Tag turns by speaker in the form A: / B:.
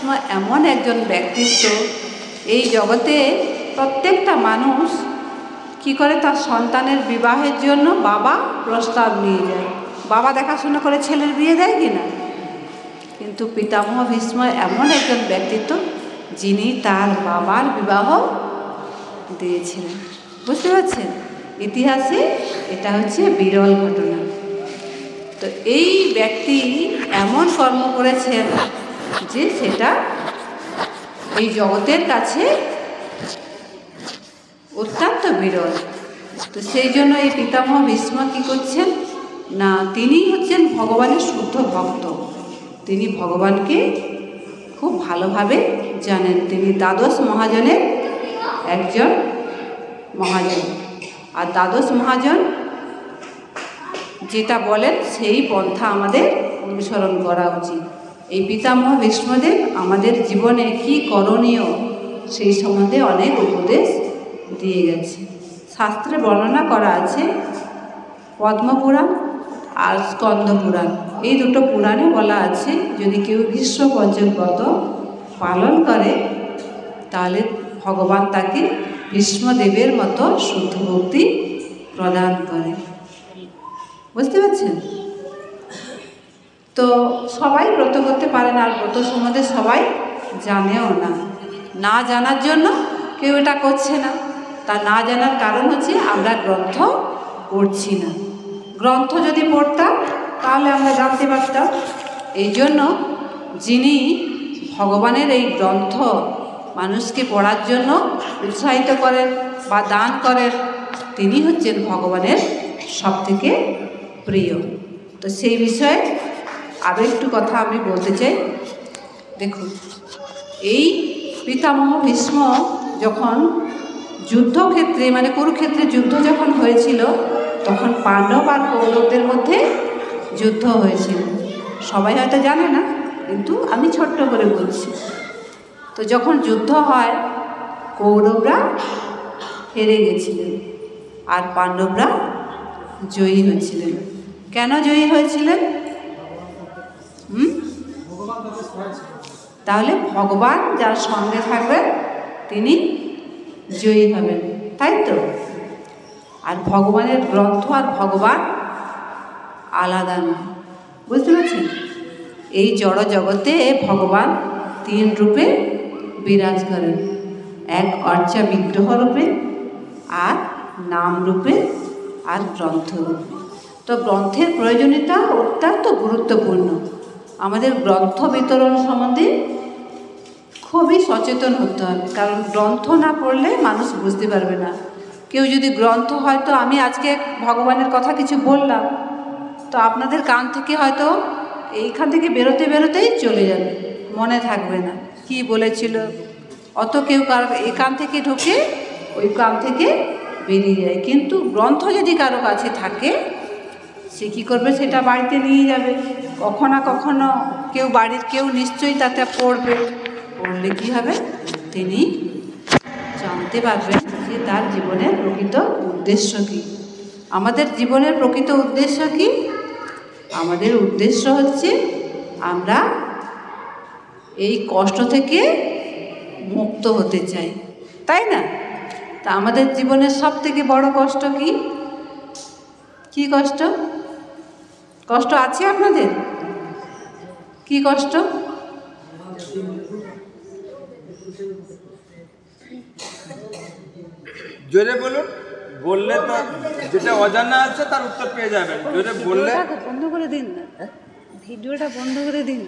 A: ভীষ্ম এমন একজন ব্যক্তিত্ব, এই জগতে প্রত্যেকটা মানুষ কি করে তার সন্তানের বিবাহের জন্য বাবা প্রস্তাব নিয়ে যায়, বাবা দেখাশোনা করে ছেলের বিয়ে দেয় কি না? কিন্তু পিতামহ ভীষ্ম এমন একজন ব্যক্তিত্ব যিনি তার বাবার বিবাহ দিয়েছিলেন। বুঝতে পারছেন? ইতিহাসে এটা হচ্ছে বিরল ঘটনা। তো এই ব্যক্তি এমন কর্ম করেছেন যে সেটা এই জগতের কাছে অত্যন্ত বিরল। তো সেই জন্য এই পিতামহ ভীষ্ম কী করছেন না, তিনি হচ্ছেন ভগবানের শুদ্ধ ভক্ত। তিনি ভগবানকে খুব ভালোভাবে জানেন। তিনি দ্বাদশ মহাজনের একজন মহাজন। আর দ্বাদশ মহাজন যেটা বলেন সেই পন্থা আমাদের অনুসরণ করা উচিত। এই পিতামহ ভীষ্মদেব আমাদের জীবনে কি করণীয় সেই সম্বন্ধে অনেক উপদেশ দিয়ে গেছে। শাস্ত্রে বর্ণনা করা আছে, পদ্মপুরাণ আর স্কন্দ পুরাণ, এই দুটো পুরাণে বলা আছে যদি কেউ ভীষ্ম পঞ্চম ব্রত পালন করে তাহলে ভগবান তাকে ভীষ্মদেবের মতো শুদ্ধ ভক্তি প্রদান করে। বুঝতে পারছেন? তো সবাই ব্রত করতে পারে না, আর ব্রত সম্বন্ধে সবাই জানেও না। না জানার জন্য কেউ এটা করছে না। তা না জানার কারণ হচ্ছে আমরা গ্রন্থ পড়ছি না। গ্রন্থ যদি পড়তাম তাহলে আমরা জানতে পারতাম। এই জন্য যিনি ভগবানের এই গ্রন্থ মানুষকে পড়ার জন্য উৎসাহিত করেন বা দান করেন, তিনি হচ্ছেন ভগবানের সবথেকে প্রিয়। তো সেই বিষয়ে আরও একটু কথা আমি বলতে চাই। দেখুন, এই পিতামহ ভীষ্ম যখন যুদ্ধক্ষেত্রে মানে কুরুক্ষেত্রে যুদ্ধ যখন হয়েছিল তখন পাণ্ডব আর কৌরবদের মধ্যে যুদ্ধ হয়েছিল। সবাই হয়তো জানে না, কিন্তু আমি ছোট্ট করে বলছি। তো যখন যুদ্ধ হয় কৌরবরা হেরে গেছিলেন আর পাণ্ডবরা জয়ী হয়েছিলেন। কেন জয়ী হয়েছিলেন? তাহলে ভগবান যার সঙ্গে থাকবেন তিনি জয়ী হবেন, তাই তো? আর ভগবানের গ্রন্থ আর ভগবান আলাদা নয়। বুঝতে পারছেন? এই জড় জগতে ভগবান তিন রূপে বিরাজ করেন, এক অর্চা বিগ্রহ রূপে, আর নাম রূপে, আর গ্রন্থ রূপে। তো গ্রন্থের প্রয়োজনীয়তা অত্যন্ত গুরুত্বপূর্ণ। আমাদের গ্রন্থ বিতরণ সম্বন্ধে খুবই সচেতন হতে হবে, কারণ গ্রন্থ না পড়লে মানুষ বুঝতে পারবে না। কেউ যদি গ্রন্থ, হয়তো আমি আজকে ভগবানের কথা কিছু বললাম, তো আপনাদের কান থেকে হয়তো এইখান থেকে বেরোতে বেরোতেই চলে যাবে, মনে থাকবে না কি বলেছিল। অত কেউ এই কান থেকে ঢোকে ওই কান থেকে বেরিয়ে যায়। কিন্তু গ্রন্থ যদি কারো কাছে থাকে সে কী করবে, সেটা বাড়িতে নিয়ে যাবে। কখনো না কখনো বাড়ির কেউ নিশ্চয়ই তাতে পড়বে। পড়লে কী হবে, তিনি জানতে পারবেন যে তার জীবনের প্রকৃত উদ্দেশ্য কী। আমাদের জীবনের প্রকৃত উদ্দেশ্য কী? আমাদের উদ্দেশ্য হচ্ছে আমরা এই কষ্ট থেকে মুক্ত হতে চাই, তাই না? তা আমাদের জীবনের সব থেকে বড় কষ্ট কি? কি কষ্ট? কষ্ট আছে আপনাদের? কি কষ্ট?
B: জোরে বলুন। বললে তো যেটা অজানা আছে তার উত্তর পেয়ে যাবেন। জোরে বললে।
A: বন্ধ করে দিন না, ভিডিওটা বন্ধ করে দিন।